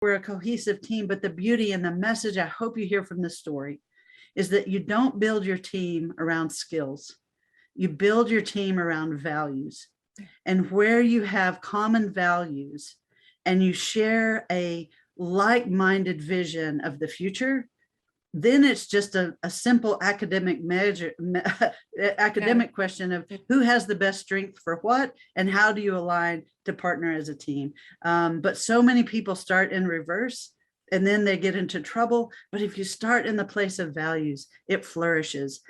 we're a cohesive team, but the beauty and the message I hope you hear from this story is that you don't build your team around skills. You build your team around values. And where you have common values and you share a like-minded vision of the future, then it's just a simple academic question of who has the best strength for what and how do you align to partner as a team. But so many people start in reverse and then they get into trouble. But if you start in the place of values, it flourishes.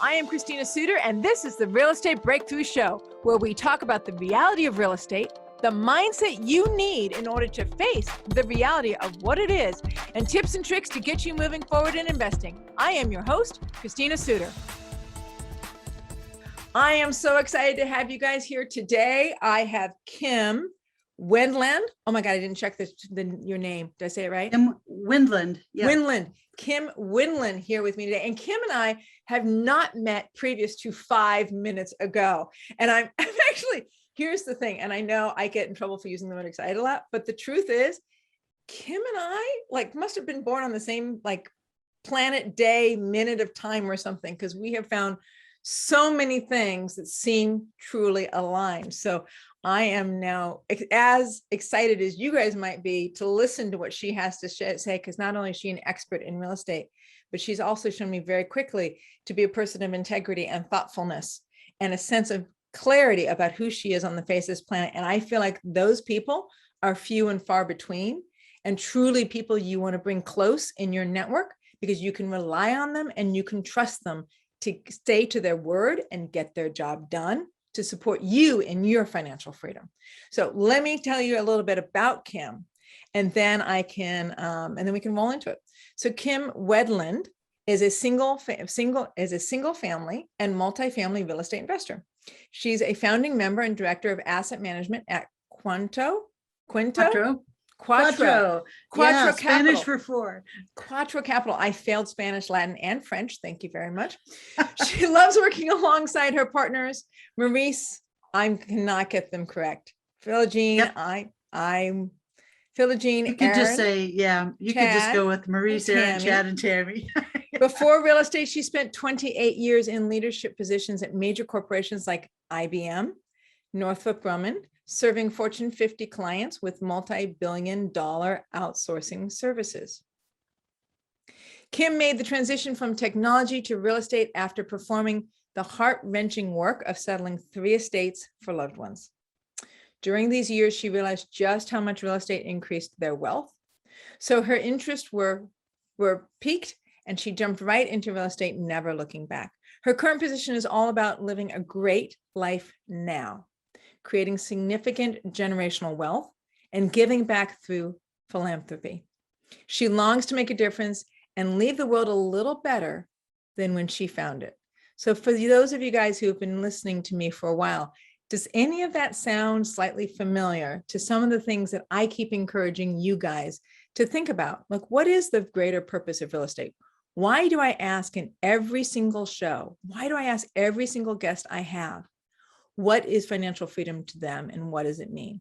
I am Christina Suter, and this is the Real Estate Breakthrough Show, where we talk about the reality of real estate, the mindset you need in order to face the reality of what it is, and tips and tricks to get you moving forward in investing. I am your host, Christina Suter. I am so excited to have you guys here today. I have Kim Wendland. Oh my God, I didn't check your name. Did I say it right? Kim Wendland. Yeah. Wendland. Kim Wendland here with me today. And Kim and I have not met previous to 5 minutes ago. And I'm actually, here's the thing. And I know I get in trouble for using the word excited a lot, but the truth is Kim and I must have been born on the same planet, day, minute of time or something, because we have found so many things that seem truly aligned. So I am now as excited as you guys might be to listen to what she has to say, because not only is she an expert in real estate, but she's also shown me very quickly to be a person of integrity and thoughtfulness and a sense of clarity about who she is on the face of this planet. And I feel like those people are few and far between, and truly people you want to bring close in your network because you can rely on them and you can trust them to stay to their word and get their job done to support you in your financial freedom. So let me tell you a little bit about Kim, and then we can roll into it. So Kim Wendland is a single family and multifamily real estate investor. She's a founding member and director of asset management at Quattro Capital. Spanish for four. Quattro Capital. I failed Spanish, Latin, and French. Thank you very much. She loves working alongside her partners, Maurice. I cannot get them correct. Philogene. Yep. I'm Philogene. You could just say, yeah. You Chad, could just go with Maurice, Aaron, Chad, and Tammy. Before real estate, she spent 28 years in leadership positions at major corporations like IBM, Northrop Grumman, serving Fortune 50 clients with multi-billion-dollar outsourcing services. Kim made the transition from technology to real estate after performing the heart-wrenching work of settling 3 estates for loved ones. During these years, she realized just how much real estate increased their wealth. So her interests were piqued, and she jumped right into real estate, never looking back. Her current position is all about living a great life now, creating significant generational wealth, and giving back through philanthropy. She longs to make a difference and leave the world a little better than when she found it. So for those of you guys who have been listening to me for a while, does any of that sound slightly familiar to some of the things that I keep encouraging you guys to think about? What is the greater purpose of real estate? Why do I ask in every single show? Why do I ask every single guest I have? What is financial freedom to them and what does it mean?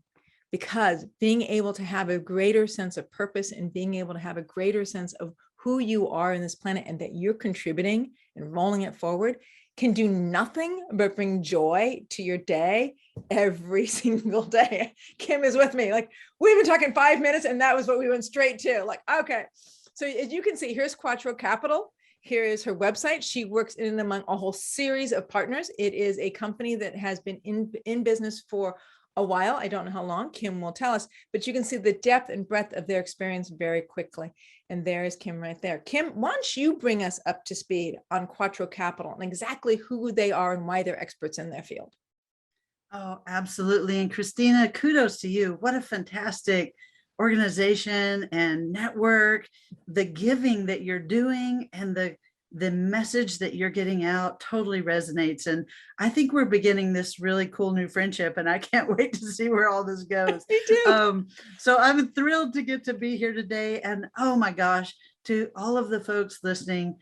Because being able to have a greater sense of purpose and being able to have a greater sense of who you are in this planet and that you're contributing and rolling it forward can do nothing but bring joy to your day every single day. Kim is with me. We've been talking 5 minutes and that was what we went straight to. Okay. So as you can see, here's Quattro Capital. Here is her website. She works in and among a whole series of partners. It is a company that has been in business for a while. I don't know how long, Kim will tell us, but you can see the depth and breadth of their experience very quickly. And there is Kim right there. Kim, why don't you bring us up to speed on Quattro Capital and exactly who they are and why they're experts in their field? Oh, absolutely. And Christina, kudos to you. What a fantastic organization and network. The giving that you're doing and the message that you're getting out totally resonates. And I think we're beginning this really cool new friendship, and I can't wait to see where all this goes. Me too. So I'm thrilled to get to be here today. And oh my gosh, to all of the folks listening,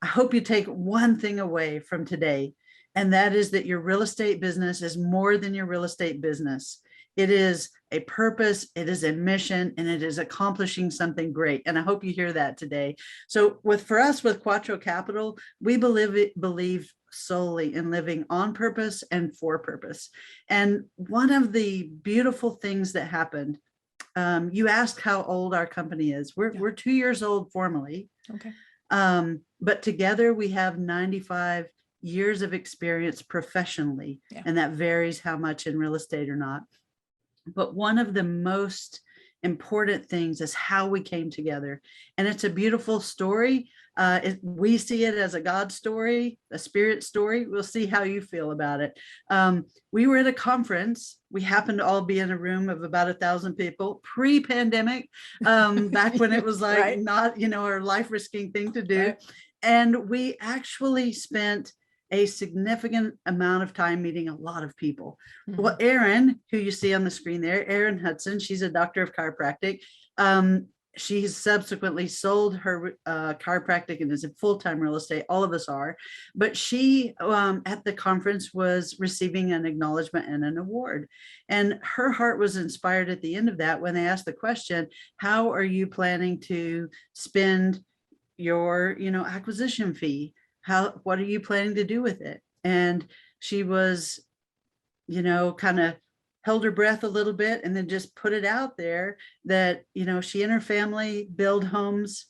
I hope you take one thing away from today, and that is that your real estate business is more than your real estate business. It is a purpose, it is a mission, and it is accomplishing something great. And I hope you hear that today. So for us with Quattro Capital, we believe solely in living on purpose and for purpose. And one of the beautiful things that happened, you asked how old our company is. We're 2 years old formally. Okay. But together we have 95 years of experience professionally. Yeah. And that varies how much in real estate or not. But one of the most important things is how we came together. And it's a beautiful story. We see it as a God story, a spirit story. We'll see how you feel about it. We were at a conference. We happened to all be in a room of about 1,000 people pre-pandemic, back when it was like Right. not, a life-risking thing to do. Right. And we actually spent a significant amount of time meeting a lot of people. Mhm. Well, Erin, who you see on the screen there, Erin Hudson, she's a doctor of chiropractic. She's subsequently sold her chiropractic and is in full-time real estate. All of us are. But she, at the conference, was receiving an acknowledgement and an award. And her heart was inspired at the end of that when they asked the question, how are you planning to spend your, acquisition fee? What are you planning to do with it? And she was, kind of held her breath a little bit and then just put it out there that, she and her family build homes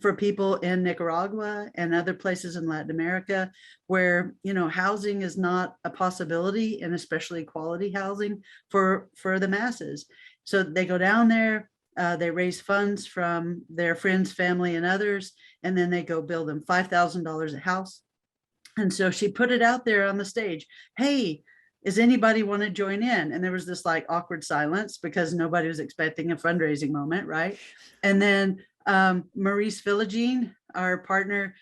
for people in Nicaragua and other places in Latin America where, housing is not a possibility, and especially quality housing for the masses. So they go down there, they raise funds from their friends, family, and others, and then they go build them $5,000 a house. And so she put it out there on the stage. Hey, does anybody want to join in? And there was this like awkward silence because nobody was expecting a fundraising moment, right? And then Maurice Philogene, our partner,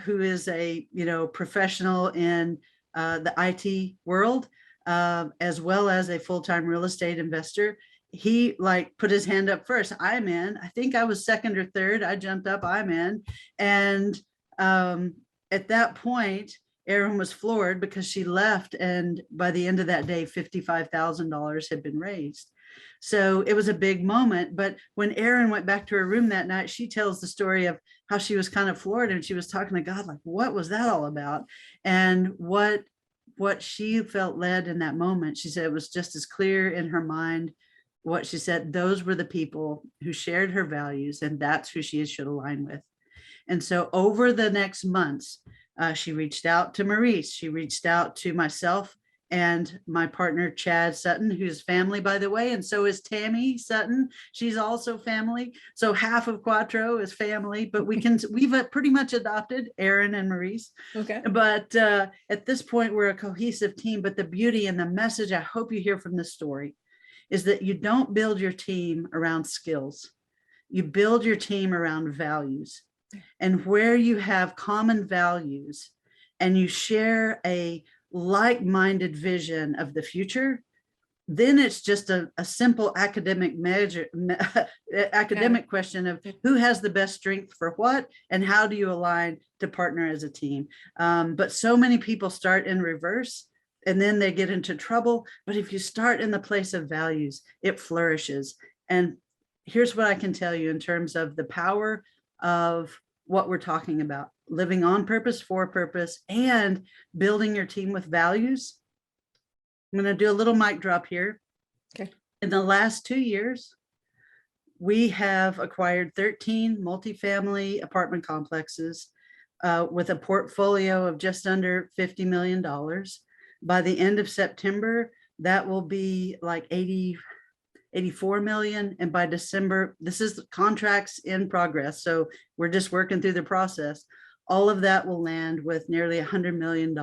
who is a professional in the IT world, as well as a full-time real estate investor, he put his hand up first. I'm in. I think I was second or third. I jumped up. I'm in. And at that point, Erin was floored because she left, and by the end of that day, $55,000 had been raised. So it was a big moment. But when Erin went back to her room that night, she tells the story of how she was kind of floored, and she was talking to God, like, what was that all about? And what she felt led in that moment, she said it was just as clear in her mind. What she said, those were the people who shared her values, and that's who she should align with. And so over the next months, she reached out to Maurice, she reached out to myself and my partner, Chad Sutton, who's family, by the way. And so is Tammy Sutton. She's also family. So half of Quattro is family, but we've pretty much adopted Erin and Maurice. Okay. But at this point, we're a cohesive team. But the beauty and the message I hope you hear from this story is that you don't build your team around skills. You build your team around values. And where you have common values and you share a like-minded vision of the future, then it's just a simple academic question of who has the best strength for what and how do you align to partner as a team. But so many people start in reverse and then they get into trouble. But if you start in the place of values, it flourishes. And here's what I can tell you in terms of the power of what we're talking about: living on purpose, for purpose, and building your team with values. I'm going to do a little mic drop here. Okay. In the last 2 years, we have acquired 13 multifamily apartment complexes with a portfolio of just under $50 million. By the end of September, that will be like 84 million. And by December, this is contracts in progress. So we're just working through the process. All of that will land with nearly $100 million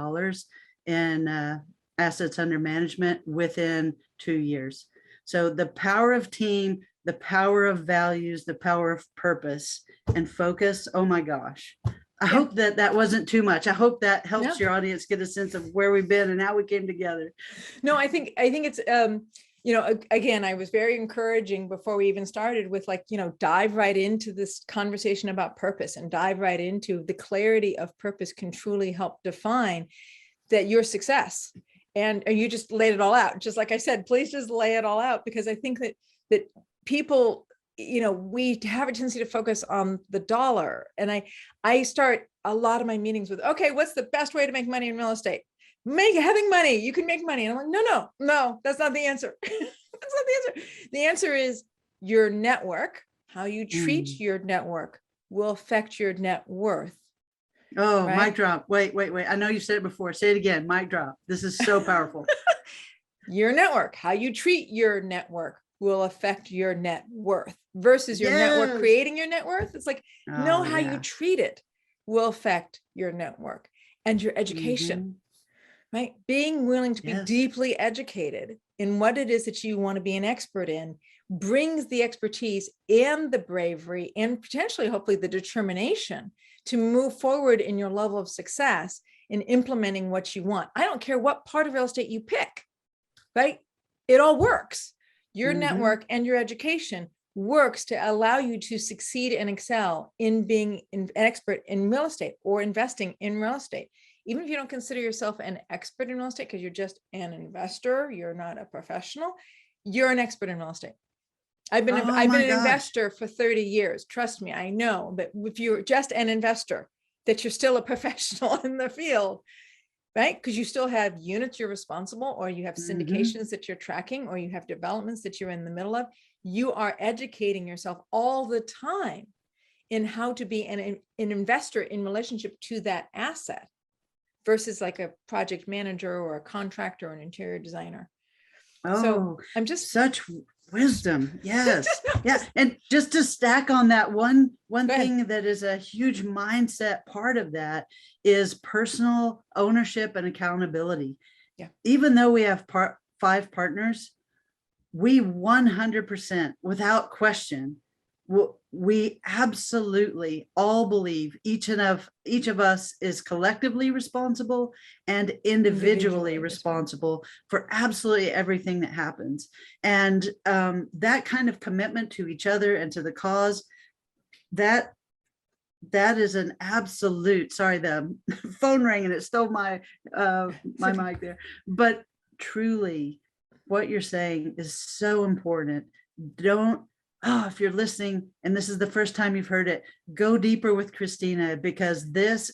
in assets under management within 2 years. So the power of team, the power of values, the power of purpose and focus. Oh my gosh. I hope that wasn't too much. I hope that helps your audience get a sense of where we've been and how we came together. No, I think it's, again, I was very encouraging before we even started with dive right into this conversation about purpose and dive right into the clarity of purpose can truly help define that your success And you just laid it all out. Just like I said, please just lay it all out, because I think that people, we have a tendency to focus on the dollar. And I start a lot of my meetings with, okay, what's the best way to make money in real estate? Having money, you can make money. And I'm like, no, that's not the answer. That's not the answer. The answer is your network. How you treat your network will affect your net worth. Oh, right? mic drop. Wait. I know you said it before. Say it again. Mic drop. This is so powerful. Your network, how you treat your network will affect your net worth versus your network creating your net worth. It's like, know how you treat it will affect your network and your education, right? Being willing to be deeply educated in what it is that you want to be an expert in brings the expertise and the bravery and potentially, hopefully, the determination to move forward in your level of success in implementing what you want. I don't care what part of real estate you pick, right? It all works. Your network and your education works to allow you to succeed and excel in being an expert in real estate or investing in real estate. Even if you don't consider yourself an expert in real estate because you're just an investor, you're not a professional, you're an expert in real estate. I've been an investor for 30 years. Trust me, I know. But if you're just an investor, that you're still a professional in the field, right? Because you still have units you're responsible, or you have syndications that you're tracking, or you have developments that you're in the middle of. You are educating yourself all the time in how to be an investor in relationship to that asset versus like a project manager or a contractor or an interior designer. So I'm just such wisdom. Yes. Yeah. And just to stack on that one thing that is a huge mindset part of that is personal ownership and accountability. Yeah. Even though we have 5 partners, we 100% without question, we absolutely all believe each of us is collectively responsible and individually responsible for absolutely everything that happens. And that kind of commitment to each other and to the cause, that is an absolute, sorry, the phone rang and it stole my mic there. But truly, what you're saying is so important. If you're listening and this is the first time you've heard it, go deeper with Christina, because this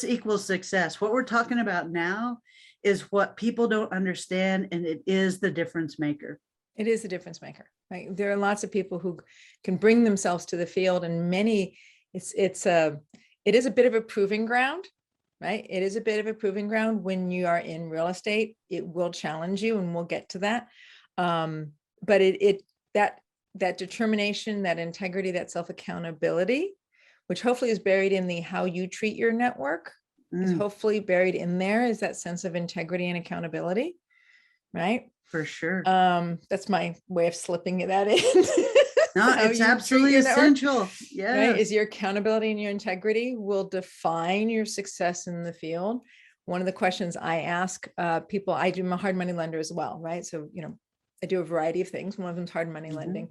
equals success. What we're talking about now is what people don't understand, and it is the difference maker. It is the difference maker. Right? There are lots of people who can bring themselves to the field, and it is a bit of a proving ground, right? It is a bit of a proving ground when you are in real estate. It will challenge you, and we'll get to that. But that determination, that integrity, that self-accountability, which hopefully is buried in the how you treat your network, is hopefully buried in there, is that sense of integrity and accountability, right? For sure. That's my way of slipping that in. No, it's absolutely essential. Yeah. Right? Is your accountability and your integrity will define your success in the field. One of the questions I ask people, I'm a hard money lender as well, right? So, I do a variety of things. One of them is hard money lending.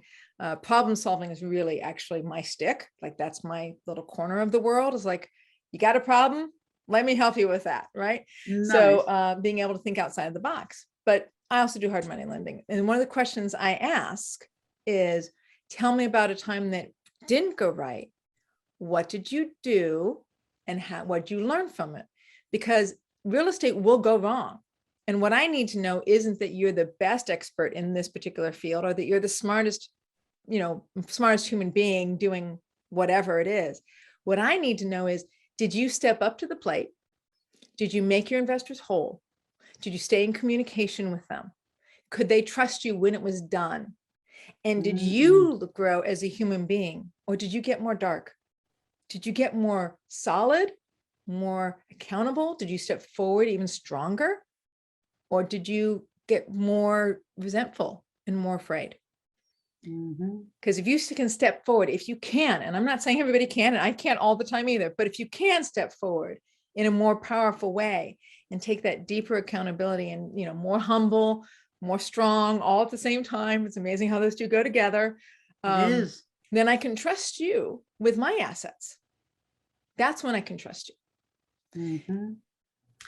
Problem solving is really actually my stick. Like, that's my little corner of the world, is like, you got a problem? Let me help you with that, right? Nice. So being able to think outside of the box. But I also do hard money lending. And one of the questions I ask is, tell me about a time that didn't go right. What did you do? And what did you learn from it? Because real estate will go wrong. And what I need to know isn't that you're the best expert in this particular field, or that you're the smartest human being doing whatever it is. What I need to know is, did you step up to the plate? Did you make your investors whole? Did you stay in communication with them? Could they trust you when it was done? And did you grow as a human being, or did you get more dark? Did you get more solid, more accountable? Did you step forward even stronger? Or did you get more resentful and more afraid? Because if you can step forward, if you can, and I'm not saying everybody can, and I can't all the time either, but if you can step forward in a more powerful way and take that deeper accountability and, more humble, more strong, all at the same time, it's amazing how those two go together. Then I can trust you with my assets. That's when I can trust you.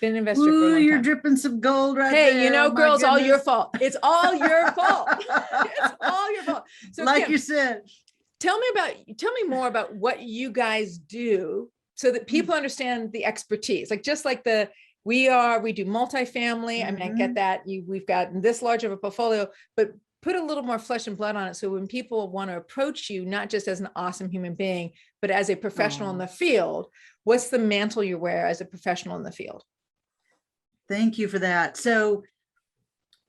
Been an investor for a Ooh, long you're time. dripping some gold right Hey, there. you know, Oh my girls, all your goodness. fault. It's all your fault. It's all your fault. So Like Kim, you said. tell me more about what you guys do so that people understand the expertise. Like just like we do multifamily. I mean, I get that we've got this large of a portfolio, but put a little more flesh and blood on it. So when people want to approach you, not just as an awesome human being, but as a professional in the field, what's the mantle you wear as a professional in the field? Thank you for that. So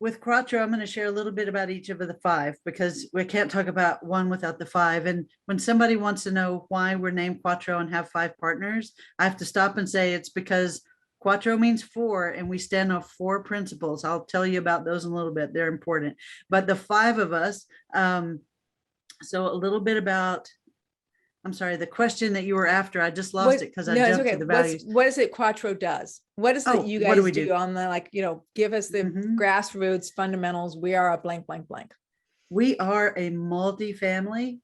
with Quattro, I'm going to share a little bit about each of the five because we can't talk about one without the five. And when somebody wants to know why we're named Quattro and have 5 partners, I have to stop and say it's because Quattro means 4 and we stand on 4 principles. I'll tell you about those in a little bit. They're important. But the 5 of us, so a little bit about, I'm sorry, the question that you were after, I just lost it because I jumped to the values. What is it Quattro does? What is it you what do guys we do on the, give us the grassroots fundamentals. We are a blank, blank, blank. We are a multifamily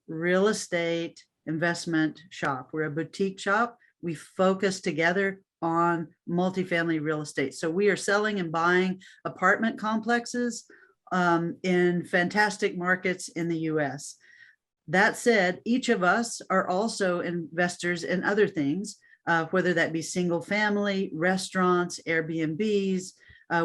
real estate investment shop. We're a boutique shop. We focus together on multifamily real estate. So we are selling and buying apartment complexes in fantastic markets in the US. That said, each of us are also investors in other things, whether that be single family, restaurants, Airbnbs.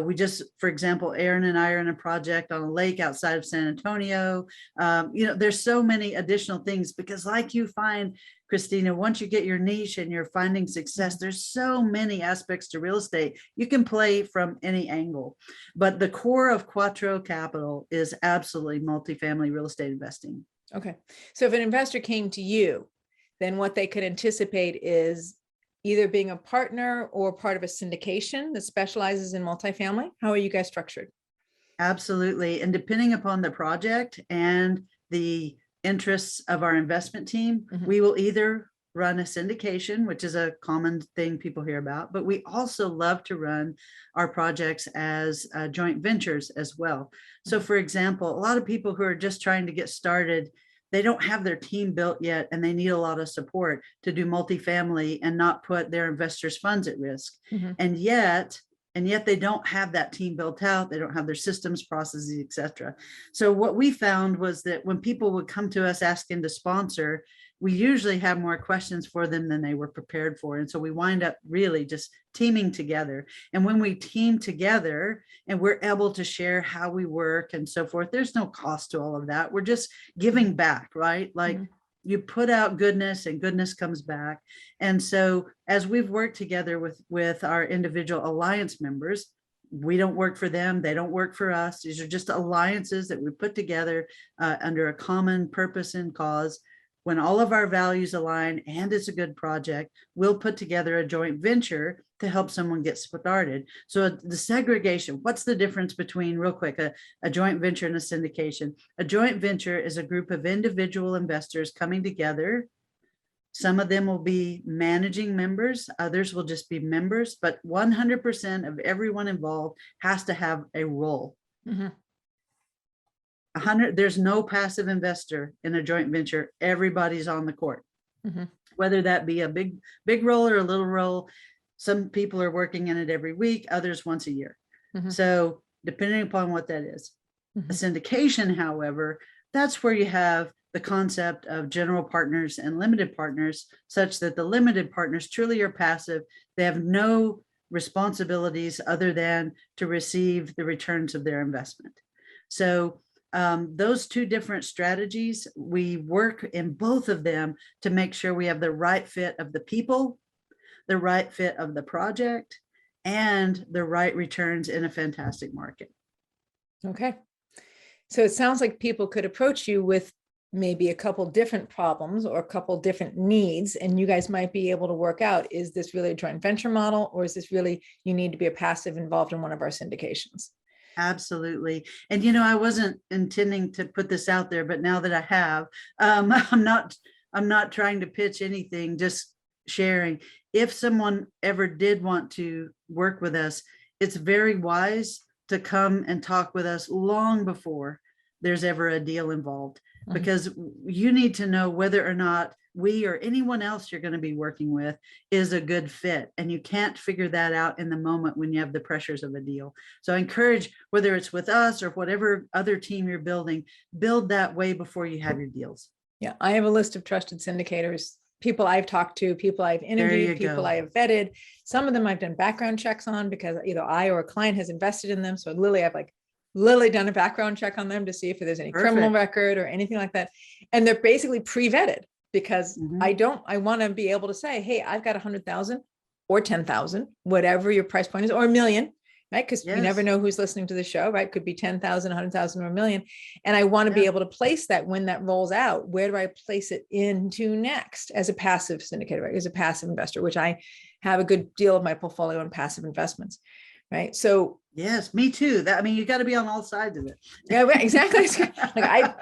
We just, for example, Aaron and I are in a project on a lake outside of San Antonio. There's so many additional things because like you find, Christina, once you get your niche and you're finding success, there's so many aspects to real estate. You can play from any angle, but the core of Quattro Capital is absolutely multifamily real estate investing. Okay. So if an investor came to you, then what they could anticipate is either being a partner or part of a syndication that specializes in multifamily. How are you guys structured? Absolutely. And depending upon the project and the interests of our investment team, we will either run a syndication, which is a common thing people hear about, but we also love to run our projects as joint ventures as well. So for example, a lot of people who are just trying to get started, they don't have their team built yet and they need a lot of support to do multifamily and not put their investors' funds at risk. And yet they don't have that team built out. They don't have their systems, processes, etc. So what we found was that when people would come to us asking to sponsor, we usually have more questions for them than they were prepared for. And so we wind up really just teaming together. And when we team together and we're able to share how we work and so forth, there's no cost to all of that. We're just giving back, right? Like you put out goodness and goodness comes back. And so as we've worked together with our individual alliance members, we don't work for them. They don't work for us. These are just alliances that we put together under a common purpose and cause. When all of our values align and it's a good project, we'll put together a joint venture to help someone get started. So the segregation, what's the difference between, real quick, a joint venture and a syndication? A joint venture is a group of individual investors coming together. Some of them will be managing members, others will just be members, but 100% of everyone involved has to have a role. 100, there's no passive investor in a joint venture. Everybody's on the court, whether that be a big role or a little role. Some people are working in it every week, others once a year. So depending upon what that is. A syndication, however, that's where you have the concept of general partners and limited partners, such that the limited partners truly are passive. They have no responsibilities other than to receive the returns of their investment. So those 2 different strategies, we work in both of them to make sure we have the right fit of the people, the right fit of the project, and the right returns in a fantastic market. Okay. So it sounds like people could approach you with maybe a couple different problems or a couple different needs, and you guys might be able to work out, is this really a joint venture model, or is this really, you need to be a passive involved in one of our syndications? Absolutely. And, I wasn't intending to put this out there, but now that I have, I'm not trying to pitch anything, just sharing. If someone ever did want to work with us, it's very wise to come and talk with us long before there's ever a deal involved. because you need to know whether or not we or anyone else you're going to be working with is a good fit. And you can't figure that out in the moment when you have the pressures of a deal. So I encourage, whether it's with us or whatever other team you're building, build that way before you have your deals. Yeah, I have a list of trusted syndicators, people I've talked to, people I've interviewed, people I have vetted. Some of them I've done background checks on because either I or a client has invested in them. So literally, I've literally done a background check on them to see if there's any criminal record or anything like that. And they're basically pre-vetted because I want to be able to say, hey, I've got 100,000 or 10,000, whatever your price point is, or $1 million. Right? Because you never know who's listening to the show, right? Could be 10,000, 100,000 or $1 million. And I want to be able to place that when that rolls out. Where do I place it into next as a passive syndicator, right? As a passive investor, which I have a good deal of my portfolio in passive investments, right? So yes, me too. That, I mean, you got to be on all sides of it. Yeah, exactly. Like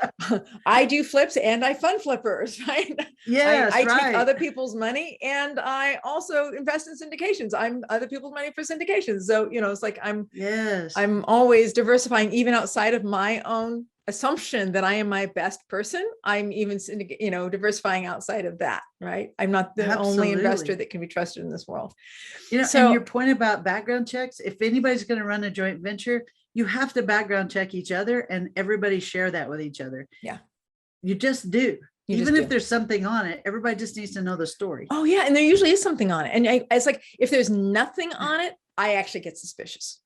I do flips and I fund flippers, right? Yes, I take other people's money and I also invest in syndications. I'm other people's money for syndications. So, it's like I'm always diversifying even outside of my own assumption that I am my best person. I'm even, diversifying outside of that, right? I'm not the only investor that can be trusted in this world. So, and your point about background checks, if anybody's going to run a joint venture, you have to background check each other and everybody share that with each other. Yeah. You just do. Even if there's something on it, everybody just needs to know the story. Oh yeah. And there usually is something on it. And it's like, if there's nothing on it, I actually get suspicious.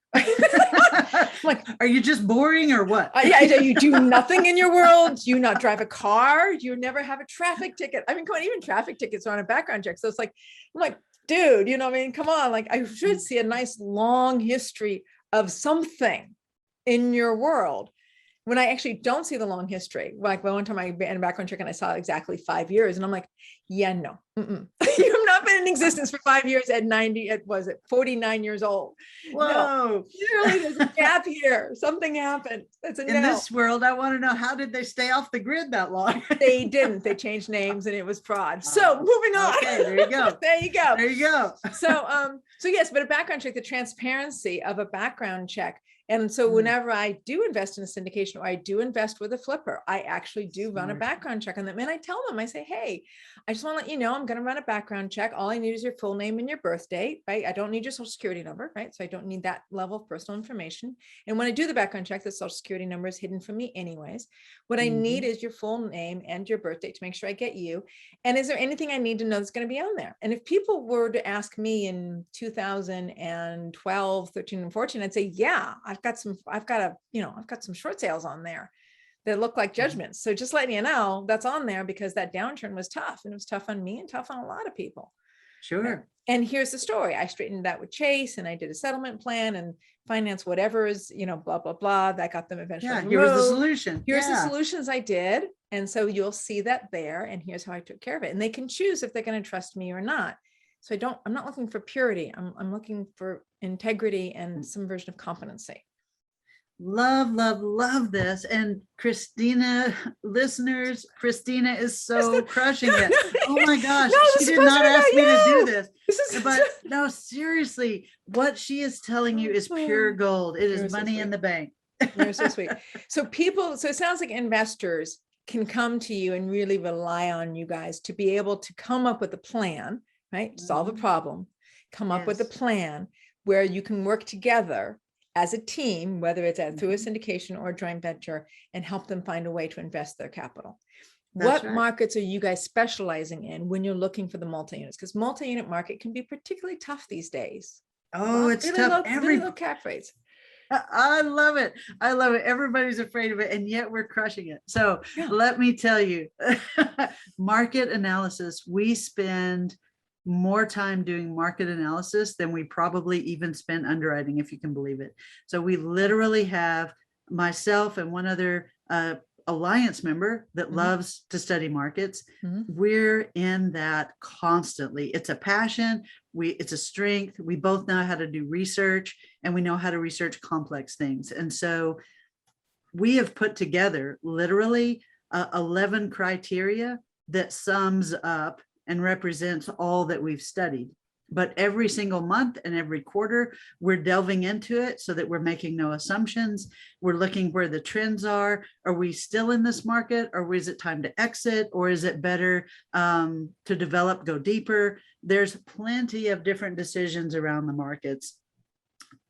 Like, are you just boring or what? Yeah, you do nothing in your world. Do you not drive a car? Do you never have a traffic ticket? I mean, come on, even traffic tickets are on a background check. So it's like, I'm like, dude, come on. Like, I should see a nice long history of something in your world. When I actually don't see the long history, like one time I ran a background check and I saw exactly 5 years, and I'm like, yeah, no, you have not been in existence for 5 years at 49 years old. Whoa, no, really, there's a gap here. Something happened. That's in this world. I want to know, how did they stay off the grid that long? They didn't. They changed names and it was fraud. So moving on. Okay, there you go. There you go. There you go. So yes, but a background check, the transparency of a background check. And so whenever I do invest in a syndication or I do invest with a flipper, I actually do run a background check on them. And I tell them, I say, hey, I just want to let you know, I'm going to run a background check. All I need is your full name and your birth date, right? I don't need your social security number, right? So I don't need that level of personal information. And when I do the background check, the social security number is hidden from me anyways. What I need is your full name and your birth date to make sure I get you. And is there anything I need to know that's going to be on there? And if people were to ask me in 2012, 13 and 14, I'd say, yeah, I've got some short sales on there that look like judgments. So just letting you know that's on there because that downturn was tough, and it was tough on me and tough on a lot of people. Sure. And here's the story. I straightened that with Chase and I did a settlement plan and finance whatever is, blah, blah, blah. That got them eventually. Yeah, here's the solution. Here's the solutions I did. And so you'll see that there, and here's how I took care of it. And they can choose if they're going to trust me or not. So I'm not looking for purity. I'm looking for integrity and some version of competency. Love, love, love this. And Christina, listeners, Christina is so crushing it. Oh my gosh. She did not ask me to do this. But no, seriously, what she is telling you is pure gold. It is money in the bank. You're so sweet. So it sounds like investors can come to you and really rely on you guys to be able to come up with a plan, right? Solve a problem, come up with a plan where you can work together as a team, whether it's through a syndication or a joint venture, and help them find a way to invest their capital. What markets are you guys specializing in when you're looking for the multi-units? Because multi-unit market can be particularly tough these days. Oh, it's really tough. Really low cap rates. I love it. I love it. Everybody's afraid of it, and yet we're crushing it. So let me tell you, market analysis, we spend more time doing market analysis than we probably even spend underwriting, if you can believe it. So we literally have myself and one other alliance member that loves to study markets. We're in that constantly. It's a passion. It's a strength. We both know how to do research, and we know how to research complex things. And so we have put together literally 11 criteria that sums up and represents all that we've studied. But every single month and every quarter, we're delving into it so that we're making no assumptions. We're looking where the trends are. Are we still in this market, or is it time to exit, or is it better to develop, go deeper? There's plenty of different decisions around the markets.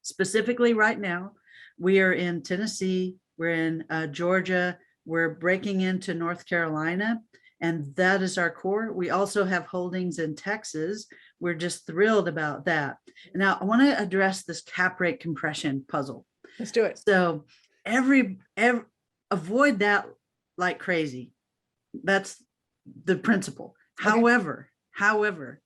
Specifically right now, we are in Tennessee, we're in Georgia, we're breaking into North Carolina, and that is our core. We also have holdings in Texas. We're just thrilled about that. Now, I want to address this cap rate compression puzzle. Let's do it. So every avoid that like crazy. That's the principle. Okay. However,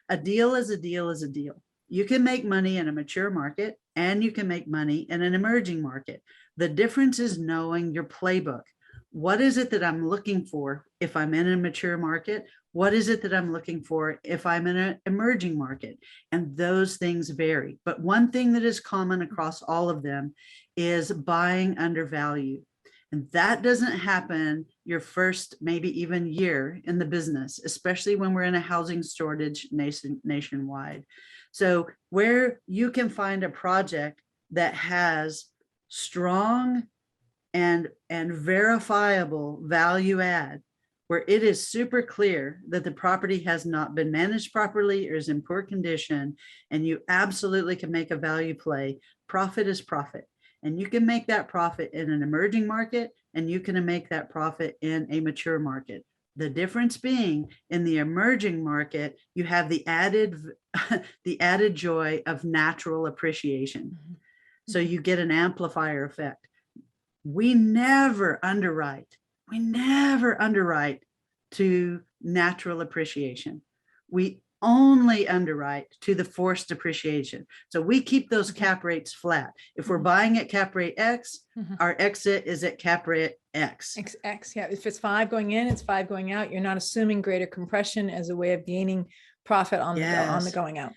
a deal is a deal is a deal. You can make money in a mature market and you can make money in an emerging market. The difference is knowing your playbook. What is it that I'm looking for if I'm in a mature market? What is it that I'm looking for if I'm in an emerging market? And those things vary. But one thing that is common across all of them is buying undervalue. And that doesn't happen your first, maybe even year in the business, especially when we're in a housing shortage nationwide. So where you can find a project that has strong and verifiable value add, where it is super clear that the property has not been managed properly or is in poor condition, and you absolutely can make a value play, profit is profit. And you can make that profit in an emerging market, and you can make that profit in a mature market. The difference being in the emerging market, you have the added joy of natural appreciation. So you get an amplifier effect. We never underwrite to natural appreciation. We only underwrite to the forced appreciation. So we keep those cap rates flat. If we're buying at cap rate X, our exit is at cap rate X. X, yeah. If it's 5 going in, it's 5 going out. You're not assuming greater compression as a way of gaining profit on the going out.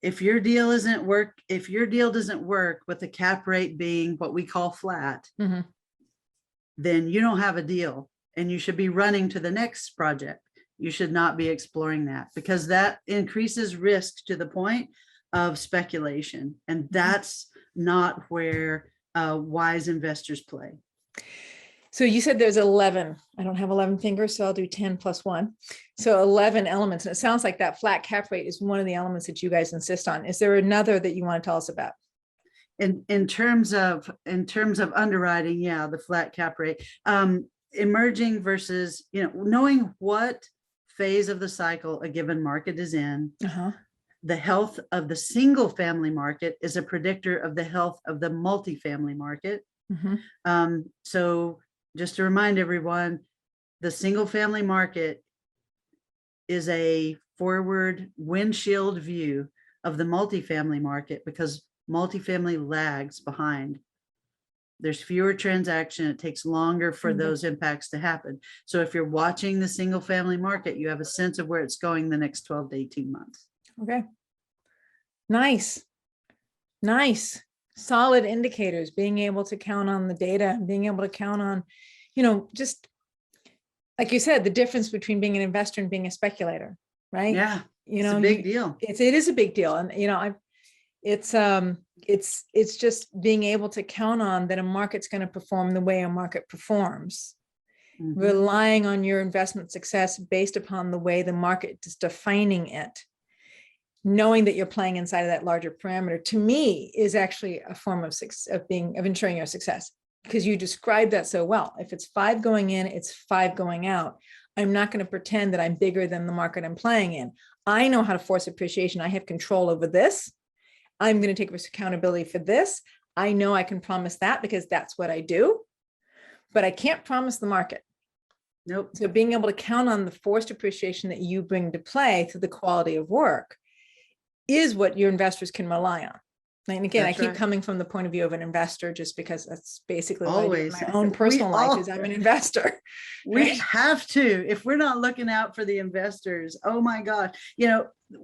If your deal doesn't work with the cap rate being what we call flat, then you don't have a deal, and you should be running to the next project. You should not be exploring that, because that increases risk to the point of speculation. And that's not where wise investors play. So you said there's 11. I don't have 11 fingers, so I'll do 10 plus 1. So 11 elements. And it sounds like that flat cap rate is one of the elements that you guys insist on. Is there another that you want to tell us about? In terms of underwriting, yeah, the flat cap rate, emerging versus, knowing what phase of the cycle a given market is in. The health of the single family market is a predictor of the health of the multifamily market. So just to remind everyone, the single family market is a forward windshield view of the multifamily market, because multifamily lags behind. There's fewer transactions. It takes longer for those impacts to happen. So if you're watching the single family market, you have a sense of where it's going the next 12 to 18 months. Okay. Nice. Solid indicators, being able to count on the data and being able to count on, just like you said, the difference between being an investor and being a speculator, right? Yeah. It's a big deal. It is a big deal. And, it's just being able to count on that a market's going to perform the way a market performs, relying on your investment success based upon the way the market is defining it, knowing that you're playing inside of that larger parameter, to me is actually a form of ensuring your success, because you described that so well. If it's 5 going in, it's 5 going out. I'm not going to pretend that I'm bigger than the market I'm playing in. I know how to force appreciation. I have control over this. I'm going to take accountability for this. I know I can promise that because that's what I do, but I can't promise the market. Nope. So being able to count on the forced appreciation that you bring to play through the quality of work is what your investors can rely on. And again, I keep coming from the point of view of an investor, just because that's basically what I do in my own personal life is I'm an investor. We have to, if we're not looking out for the investors, oh my God.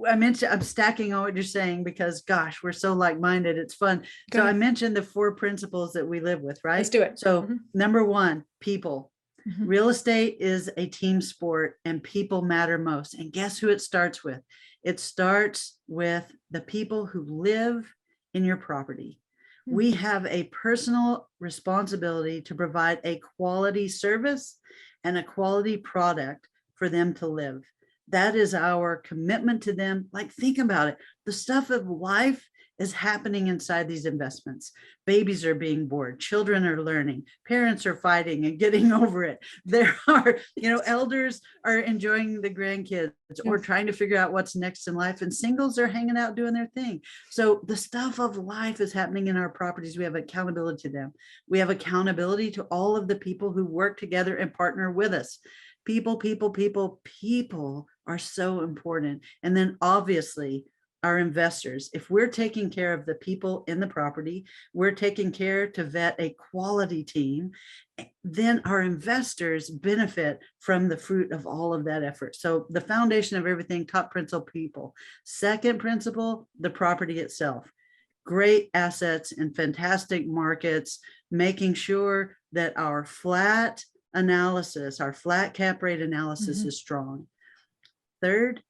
I'm stacking on what you're saying because gosh, we're so like-minded. It's fun. I mentioned the 4 principles that we live with, right? Let's do it. So number 1, people. Real estate is a team sport and people matter most. And guess who it starts with? It starts with the people who live in your property. We have a personal responsibility to provide a quality service and a quality product for them to live. That is our commitment to them. Like, think about it. The stuff of life is happening inside these investments. Babies are being born, children are learning, parents are fighting and getting over it. There are, elders are enjoying the grandkids or trying to figure out what's next in life, and singles are hanging out doing their thing. So the stuff of life is happening in our properties. We have accountability to them. We have accountability to all of the people who work together and partner with us. People are so important. And then obviously our investors. If we're taking care of the people in the property, we're taking care to vet a quality team, then our investors benefit from the fruit of all of that effort. So the foundation of everything, top principle, people. Second principle, the property itself. Great assets and fantastic markets, making sure that our flat analysis, our flat cap rate analysis is strong. Third,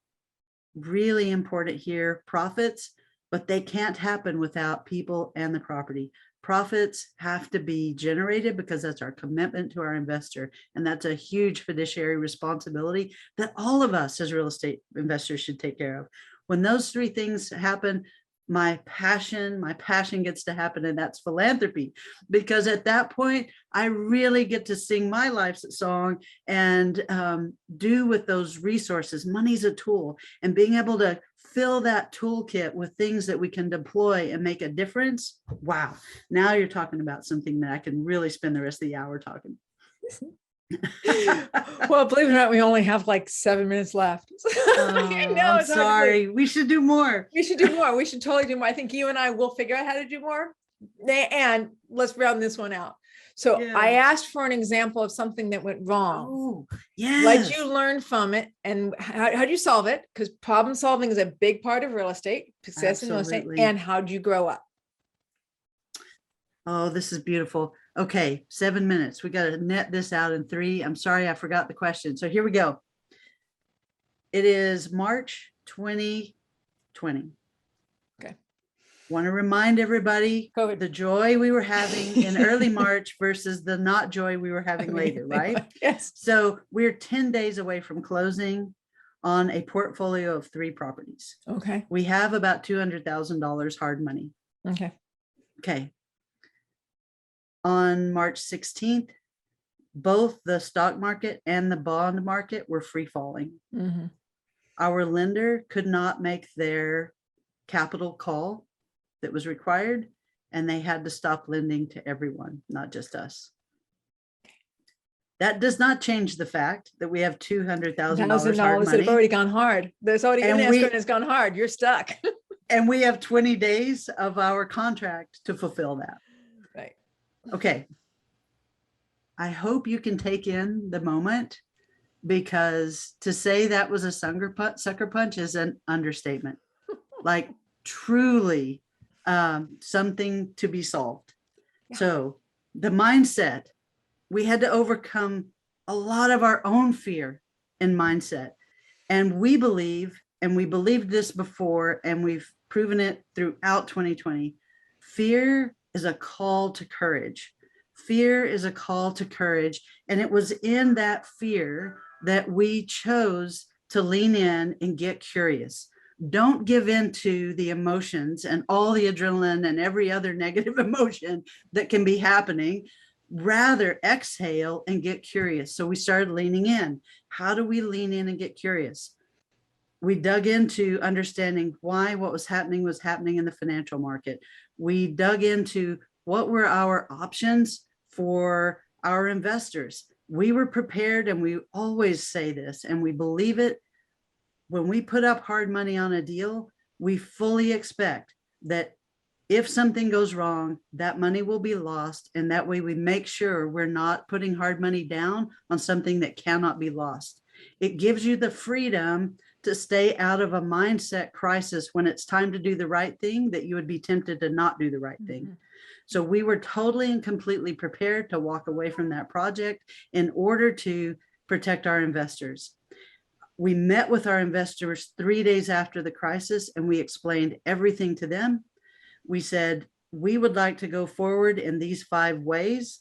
really important here, profits, but they can't happen without people and the property. Profits have to be generated because that's our commitment to our investor. And that's a huge fiduciary responsibility that all of us as real estate investors should take care of. When those three things happen, my passion gets to happen, and that's philanthropy, because at that point I really get to sing my life's song and do with those resources. Money's a tool, and being able to fill that toolkit with things that we can deploy and make a difference. Wow, now you're talking about something that I can really spend the rest of the hour talking. Well, believe it or not, we only have like 7 minutes left. I'm sorry. We should do more. We should do more. We should totally do more. I think you and I will figure out how to do more. And let's round this one out. So I asked for an example of something that went wrong. Oh, yes. What did you learn from it, and how did you solve it? Because problem solving is a big part of real estate, success in real estate. And how did you grow up? Oh, this is beautiful. Okay, 7 minutes. We got to net this out in 3. I'm sorry, I forgot the question. So here we go. It is March 2020. Okay. Want to remind everybody COVID. The joy we were having in early March versus the not joy we were having later, right? Yes. So we're 10 days away from closing on a portfolio of 3 properties. Okay. We have about $200,000 hard money. Okay. Okay. On March 16th, both the stock market and the bond market were free falling. Our lender could not make their capital call that was required, and they had to stop lending to everyone, not just us. That does not change the fact that we have $200,000 hard money. That have already gone hard. There's already an escrow and it's gone hard. You're stuck. And we have 20 days of our contract to fulfill that. Right. Okay. I hope you can take in the moment, because to say that was a sucker punch is an understatement. Like, truly something to be solved. Yeah. So the mindset, we had to overcome a lot of our own fear and mindset. And we believe, and we believed this before, and we've proven it throughout 2020, fear is a call to courage. Fear is a call to courage. And it was in that fear that we chose to lean in and get curious. Don't give in to the emotions and all the adrenaline and every other negative emotion that can be happening. Rather, exhale and get curious. So we started leaning in. How do we lean in and get curious? We dug into understanding why what was happening in the financial market. We dug into what were our options for our investors. We were prepared, and we always say this, and we believe it. When we put up hard money on a deal, we fully expect that if something goes wrong, that money will be lost. And that way we make sure we're not putting hard money down on something that cannot be lost. It gives you the freedom to stay out of a mindset crisis when it's time to do the right thing, that you would be tempted to not do the right thing. So we were totally and completely prepared to walk away from that project in order to protect our investors. We met with our investors 3 days after the crisis, and we explained everything to them. We said, we would like to go forward in these 5 ways.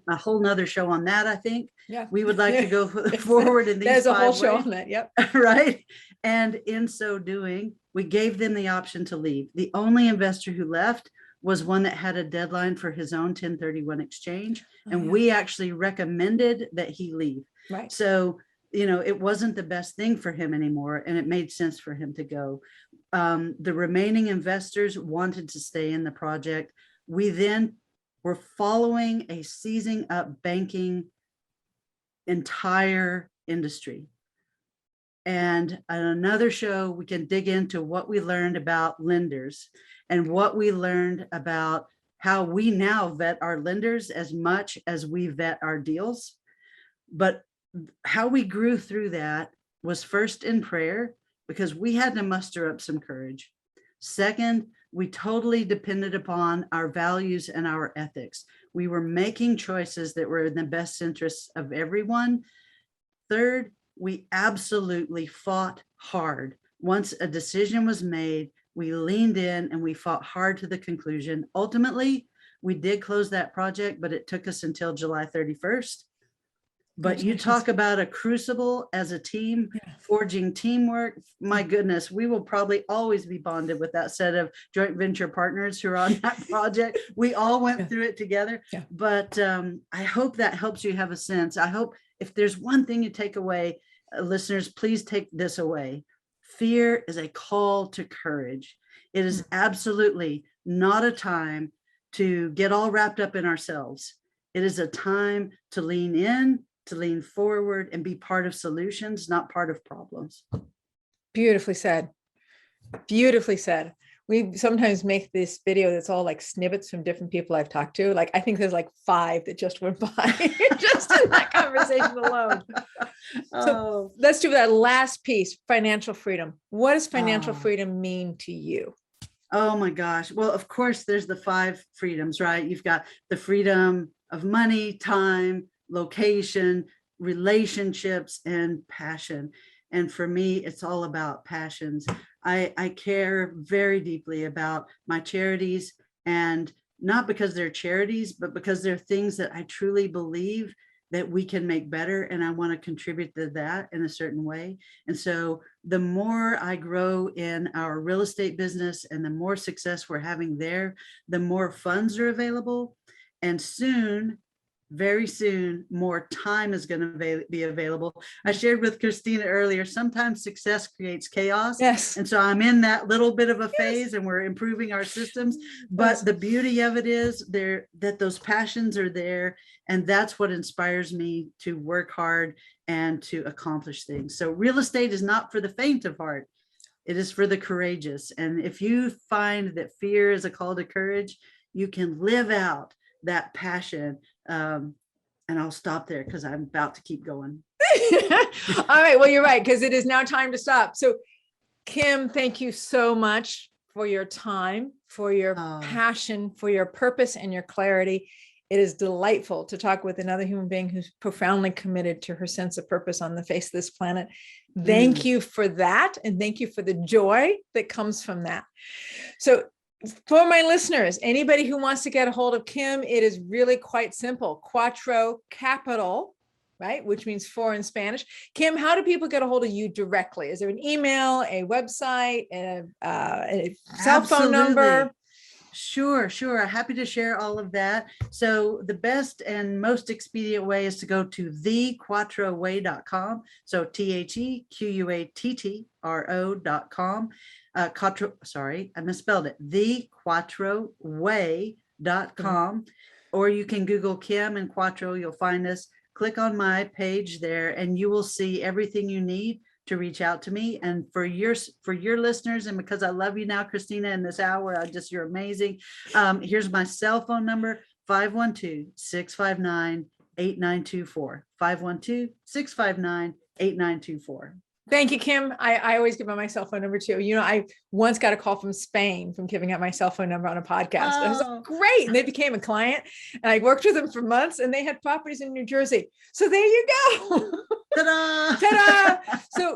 A whole nother show on that, I think. Yeah. We would like to go forward in these 5 ways. There's a whole show on that. Yep. Right. And in so doing, we gave them the option to leave. The only investor who left was one that had a deadline for his own 1031 exchange. And we actually recommended that he leave. Right. So, it wasn't the best thing for him anymore, and it made sense for him to go. The remaining investors wanted to stay in the project. We then were following a seizing up banking entire industry. And on another show, we can dig into what we learned about lenders and what we learned about how we now vet our lenders as much as we vet our deals. But how we grew through that was first in prayer, because we had to muster up some courage. Second, we totally depended upon our values and our ethics. We were making choices that were in the best interests of everyone. Third, we absolutely fought hard. Once a decision was made, we leaned in and we fought hard to the conclusion. Ultimately, we did close that project, but it took us until July 31st. But you talk about a crucible as a team, forging teamwork. My goodness, we will probably always be bonded with that set of joint venture partners who are on that project. We all went through it together. But I hope that helps you have a sense. I hope if there's one thing you take away, listeners, please take this away. Fear is a call to courage. It is absolutely not a time to get all wrapped up in ourselves. It is a time to lean in, to lean forward and be part of solutions, not part of problems. Beautifully said. Beautifully said. We sometimes make this video that's all like snippets from different people I've talked to. Like, I think there's like 5 that just went by just in that conversation alone. So let's do that last piece, financial freedom. What does financial freedom mean to you? Oh my gosh. Well, of course, there's the 5 freedoms, right? You've got the freedom of money, time, location, relationships, and passion. And for me, it's all about passions. I care very deeply about my charities, and not because they're charities, but because they're things that I truly believe that we can make better. And I want to contribute to that in a certain way. And so the more I grow in our real estate business and the more success we're having there, the more funds are available. And soon, very soon, more time is going to be available. I shared with Christina earlier, sometimes success creates chaos. Yes. And so I'm in that little bit of a phase, and we're improving our systems. But the beauty of it is that those passions are there. And that's what inspires me to work hard and to accomplish things. So real estate is not for the faint of heart. It is for the courageous. And if you find that fear is a call to courage, you can live out that passion. And I'll stop there because I'm about to keep going. All right. Well, you're right, because it is now time to stop. So Kim, thank you so much for your time, for your passion, for your purpose and your clarity. It is delightful to talk with another human being who's profoundly committed to her sense of purpose on the face of this planet. Thank you for that. And thank you for the joy that comes from that. So for my listeners, anybody who wants to get a hold of Kim, it is really quite simple. Quattro Capital, right? Which means 4 in Spanish. Kim, how do people get a hold of you directly? Is there an email, a website, a cell phone number? Sure. Happy to share all of that. So the best and most expedient way is to go to thequattroway.com. So TheQuattro.com. Sorry, I misspelled it. Thequattroway.com. Or you can Google Kim and Quattro. You'll find us. Click on my page there, and you will see everything you need to reach out to me. And for your listeners, and because I love you now, Christina, in this hour, you're amazing. Here's my cell phone number, 512-659-8924. 512-659-8924. Thank you, Kim. I always give out my cell phone number too. You know, I once got a call from Spain from giving out my cell phone number on a podcast. It was great. And they became a client, and I worked with them for months, and they had properties in New Jersey. So there you go. Ta-da! Ta-da! So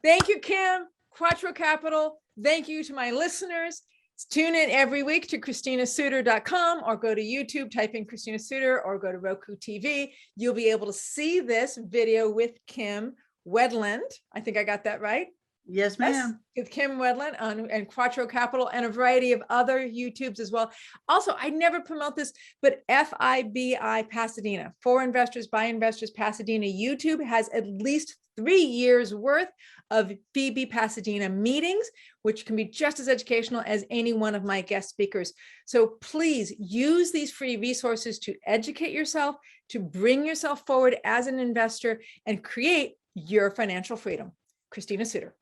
Thank you, Kim, Quattro Capital. Thank you to my listeners. Tune in every week to ChristinaSuter.com or go to YouTube, type in Christina Suter or go to Roku TV. You'll be able to see this video with Kim Wendland. I think I got that right. Yes, ma'am. With Kim Wendland and Quattro Capital and a variety of other YouTubes as well. Also, I never promote this, but FIBI Pasadena, For Investors, by Investors Pasadena, YouTube has at least 3 years worth of Phoebe Pasadena meetings, which can be just as educational as any one of my guest speakers. So please use these free resources to educate yourself, to bring yourself forward as an investor and create your financial freedom. Christina Suter.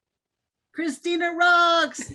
Christina rocks.